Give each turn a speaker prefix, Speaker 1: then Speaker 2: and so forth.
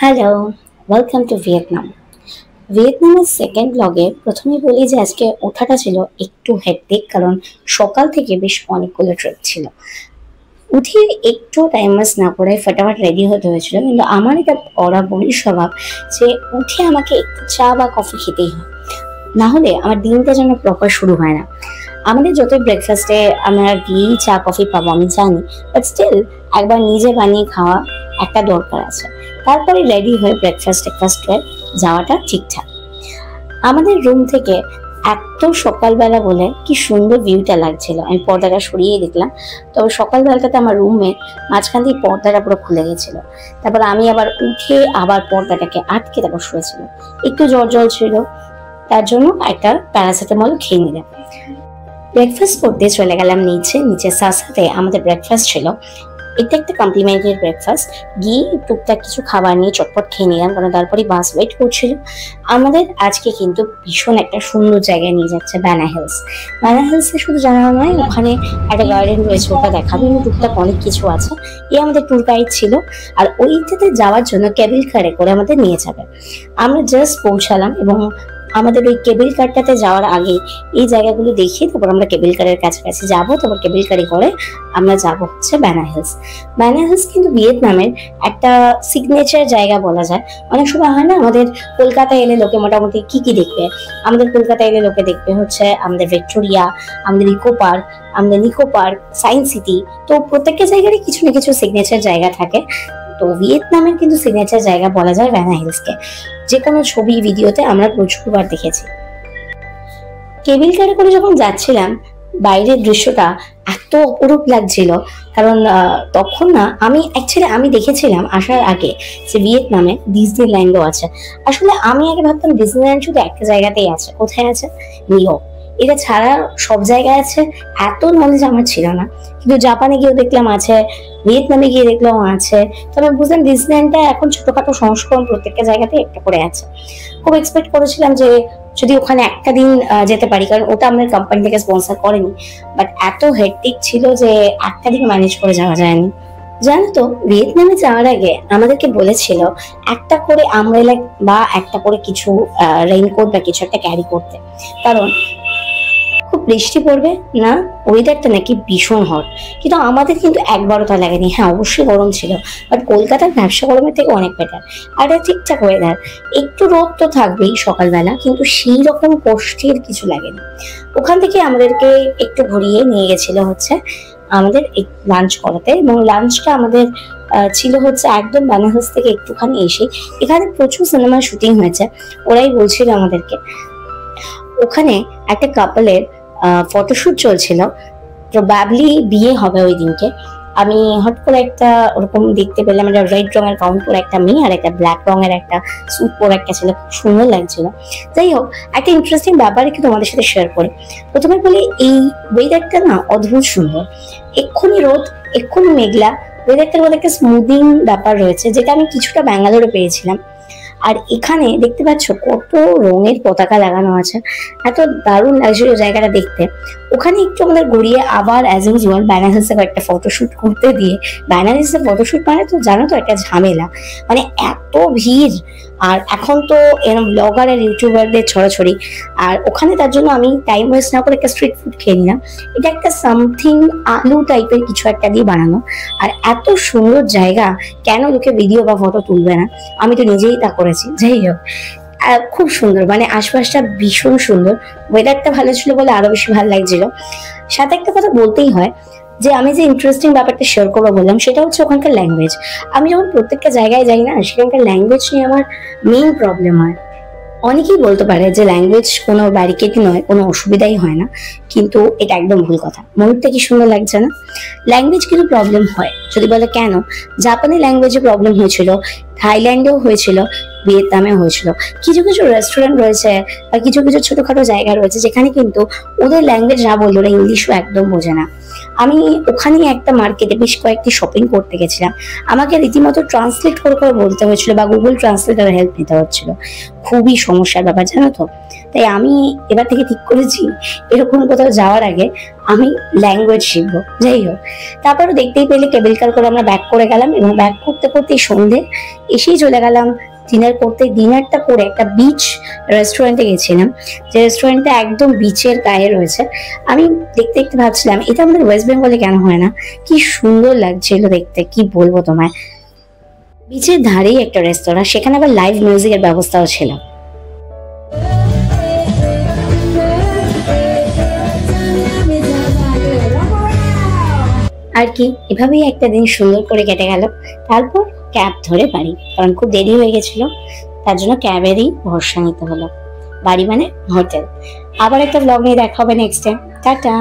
Speaker 1: Hello, welcome to Vietnam. ভিয়েতনামের second ব্লগে প্রথমেই বলি যে আজকে ওঠাটা ছিল একটু হেক্টিক, কারণ সকাল থেকে বেশ অনেকগুলো ট্রিপ ছিল। উঠে একটু টাইম ওয়েস্ট না করে ফটাফট রেডি হতে হয়েছিল, কিন্তু আমার এটা বরাবরই স্বভাব যে উঠে আমাকে একটু চা বা কফি খেতেই হয়, না হলে আমার দিনটা যেন প্রপার শুরু হয় না। আমাদের যতই ব্রেকফাস্টে আমরা গিয়েই চা কফি পাবো আমি জানি, বাট স্টিল একবার নিজে বানিয়ে খাওয়া একটা দরকার আছে। তারপরে রেডি হয়ে ব্রেকফাস্ট টেকফাস্ট হয়ে যাওয়াটা ঠিকঠাক। আমাদের রুম থেকে এত সকালবেলা বলে কি সুন্দর ভিউটা লাগছিল, আমি পর্দাটা সরিয়ে দেখলাম। তবে সকালবেলাটাতে আমার রুমে মাঝখান দিয়ে পর্দাটা পুরো খুলে গেছিল। তারপর আমি আবার উঠে আবার পর্দাটাকে আটকে তারপর শুয়েছিল। একটু জ্বর জ্বর ছিল, তার জন্য একটা প্যারাসিটামল খেয়ে নিলাম। ব্রেকফাস্ট করতে চলে গেলাম নিচে। নিচে সাথে আমাদের ব্রেকফাস্ট ছিল, এটা একটা কমপ্লিমেন্টারি ব্রেকফাস্ট। গিয়ে টুকটাক কিছু খাবার নিয়ে চটপট খেয়ে নিলাম, কারণ তারপরে বাস ওয়েট করছিল। আমাদের আজকে কিন্তু ভীষণ একটা সুন্দর জায়গায় নিয়ে যাচ্ছে, ব্যানা হিলস। ব্যানা হিলসে শুধু জানানো নয়, ওখানে একটা গার্ডেন রয়েছে, ওটা দেখাবে, এবং টুকটাক অনেক কিছু আছে। আমাদের ট্যুর গাইড ছিল, আর ওইটাতে যাওয়ার জন্য কেবল কারে করে আমাদের নিয়ে যাবে। আমরা জাস্ট পৌঁছালাম, এবং আমাদের ওই কেবল কারটাতে যাওয়ার আগে এই জায়গাগুলো দেখিয়ে তারপর আমরা কেবল কারের কাছাকাছি যাবো। তারপর কেবল কারে করে আমরা যাব হচ্ছে ব্যানা হিলস। ব্যানা হিলস কিন্তু ভিয়েতনামের একটা সিগনেচার জায়গা বলা যায়। অনেক সময় হয় না, আমাদের কলকাতায় এলে লোকে মোটামুটি কি কি দেখবে, আমাদের কলকাতায় এলে লোকে দেখবে হচ্ছে আমাদের ভিক্টোরিয়া, আমাদের নিকো পার্ক, সায়েন্স সিটি। তো প্রত্যেকটা জায়গারই কিছু না কিছু সিগনেচার জায়গা থাকে। তো ভিয়েতনামের কিন্তু সিগনেচার জায়গা বলা যায় ব্যানা হিলসকে। যে কোনো ছবি ভিডিওতে আমরা প্রচুরবার দেখেছি। কেবিল কারে করে যখন যাচ্ছিলাম, বাইরের দৃশ্যটা এত অপরূপ লাগছিল, কারণ তখন না আমি দেখেছিলাম আসার আগে যে ভিয়েতনামে ডিজনিল্যান্ডও আছে। আসলে আমি আগে ভাবতাম ডিজনিল্যান্ড শুধু একটা জায়গাতেই আছে। কোথায় আছে? New York. এটা ছাড়া সব জায়গায় আছে, এত নলেজ আমার ছিল না। কিন্তু জাপানে গিয়েও দেখলাম আছে, ভিয়েতনামে গিয়ে দেখলাম আছে। তবে বুঝলাম ডিজনিল্যান্ডটা এখন ছোটখাটো সংস্করণ প্রত্যেকটা জায়গাতে একটা করে আছে। খুব এক্সপেক্ট করেছিলাম যে যদি ওখানে একটা দিন যেতে পারি, কারণ ওটা আমাদের কোম্পানি থেকে স্পন্সর করেনি। বাট এত হেক্টিক ছিল যে একটা দিন ম্যানেজ করে যাওয়া যায়নি। জানো তো, ভিয়েতনামে যাওয়ার আগে আমাদেরকে বলেছিল একটা করে আমব্রেলা বা একটা করে কিছু রেইনকোট বা কিছু একটা ক্যারি করতে, কারণ খুব বৃষ্টি পড়বে না, ওয়েদারটা নাকি ভীষণ হট। কিন্তু আমাদের কিন্তু একবারও তা লাগেনি। হ্যাঁ, অবশ্যই গরম ছিল, বাট কলকাতার ব্যবসা গরমের থেকে অনেক বেটার। আর এটা ঠিকঠাক ওয়েদার, একটু রোদ তো থাকবেই সকালবেলা, কিন্তু সেই রকম কষ্টের কিছু লাগেনি। ওখান থেকে আমাদেরকে একটু ঘুরিয়ে নিয়ে গেছিল হচ্ছে আমাদের লাঞ্চ করাতে, এবং লাঞ্চটা আমাদের ছিল হচ্ছে একদম ব্যানা হিলস থেকে একটুখানি এসে। এখানে প্রচুর সিনেমার শুটিং হয়েছে, ওরাই বলছিল আমাদেরকে। ওখানে একটা কাপলের ফটোশুট চলছিল, প্রবাবলি বিয়ে হবে ওই দিনকে। আমি হট করে একটা ওরকম দেখতে পেলাম, একটা রেড রঙের গাউন পরে একটা মেয়ে আর একটা ব্ল্যাক রঙের একটা স্যুট পরে একটা ছেলে, খুব সুন্দর লাগছিল। যাই হোক, একটা ইন্টারেস্টিং ব্যাপার একটু তোমাদের সাথে শেয়ার করি। প্রথমে বলি, এই ওয়েদারটা না অদ্ভুত সুন্দর। এক্ষুনি রোদ, এক্ষুনি মেঘলা, ওয়েদারটার মধ্যে একটা স্মুদিং ব্যাপার রয়েছে, যেটা আমি কিছুটা ব্যাঙ্গালোরে পেয়েছিলাম। আর এখানে দেখতে পাচ্ছ কত রঙের পতাকা লাগানো আছে, এত দারুণ লাগছিল জায়গাটা দেখতে। ওখানে একটু আমাদের ঘুরিয়ে আবার অ্যাজ ইউজুয়াল ব্যানা হিলসে একটা ফটোশুট করতে দিয়ে, ব্যানা হিলসে ফটোশুট মানে তো জানো তো একটা ঝামেলা, মানে এত ভিড়। আর এখন তো এরকম ব্লগার আর ইউটিউবারদের ছড়াছড়ি। আর ওখানে তার জন্য আমি টাইম ওয়েস্ট না করে একটা স্ট্রিট ফুড খেয়ে নিলাম। এটা একটা সামথিং আলু টাইপের কিছু একটা দিয়ে বানানো। আর এত সুন্দর জায়গা, কেন লোকে ভিডিও বা ফটো তুলবে না? আমি তো নিজেই তা করেছি। যাই হোক, খুব সুন্দর, মানে আশপাশটা ভীষণ সুন্দর। ওয়েদারটা ভালো ছিল বলে আরো বেশি ভালো লাগছিল। সাথে একটা কথা বলতেই হয়, যে আমি যে ইন্টারেস্টিং ব্যাপারটা শেয়ার করবো বললাম, সেটা হচ্ছে ওখানকার ল্যাঙ্গুয়েজ। আমি যখন প্রত্যেকটা জায়গায় যাই না, সেখানকার ল্যাঙ্গুয়েজ নিয়ে আমার মেইন প্রবলেম হয়। অনেকেই বলতে পারে যে ল্যাঙ্গুয়েজ কোনো ব্যারিকেডই নয়, কোনো অসুবিধাই হয় না, কিন্তু এটা একদম ভুল কথা। মুহূর্তে কি সুন্দর লাগছে না? ল্যাঙ্গুয়েজ কিন্তু প্রবলেম হয়। যদি বলে কেন, জাপানি ল্যাঙ্গুয়েজে প্রবলেম হয়েছিল, থাইল্যান্ডেও হয়েছিল, ভিয়েতনামেও হয়েছিল। কিছু কিছু রেস্টুরেন্ট রয়েছে বা কিছু কিছু ছোটখাটো জায়গা রয়েছে যেখানে কিন্তু ওদের ল্যাঙ্গুয়েজ না বললে ওরা ইংলিশও একদম বোঝে না। আমি ওখানে একটা মার্কেটে বেশ কয়েকটি শপিং করতে গেছিলাম। আমাকে রীতিমতো ট্রান্সলেট করে করে বলতে হয়েছিল বা গুগল ট্রান্সলেটার হেল্প নিতে হচ্ছিল। খুবই সমস্যার ব্যাপার, জানো তো। তাই আমি এবার থেকে ঠিক করেছি এরকম কোথাও যাওয়ার আগে আমি ল্যাঙ্গুয়েজ শিখবো। যাই হোক, তারপরে দেখতেই পেলে কেবল কার করে আমরা ব্যাক করে গেলাম এবং ব্যাক করতে করতে সন্ধে এসেই চলে গেলাম ডিনার করতে। ডিনারটা করে একটা বিচ রেস্টুরেন্টে গেছিলাম, যে রেস্টুরেন্টটা একদম বিচের গায়ে রয়েছে। আমি দেখতে দেখতে ভাবছিলাম এটা আমাদের ওয়েস্ট বেঙ্গলে কেন হয় না, কি সুন্দর লাগছিল দেখতে, কি বলবো তোমায়। বিচের ধারেই একটা রেস্তোরাঁ, সেখানে আবার লাইভ মিউজিকের ব্যবস্থাও ছিল। আর কি, এভাবেই একটা দিন সুন্দর করে কেটে গেল। তারপর ক্যাব ধরে বাড়ি, কারণ খুব দেরি হয়ে গেছিল, তার জন্য ক্যাবেরই ভরসা নিতে হলো। বাড়ি মানে হোটেল। আবার একটা ব্লগ নিয়ে দেখা হবে নেক্সট টাইম। টাটা।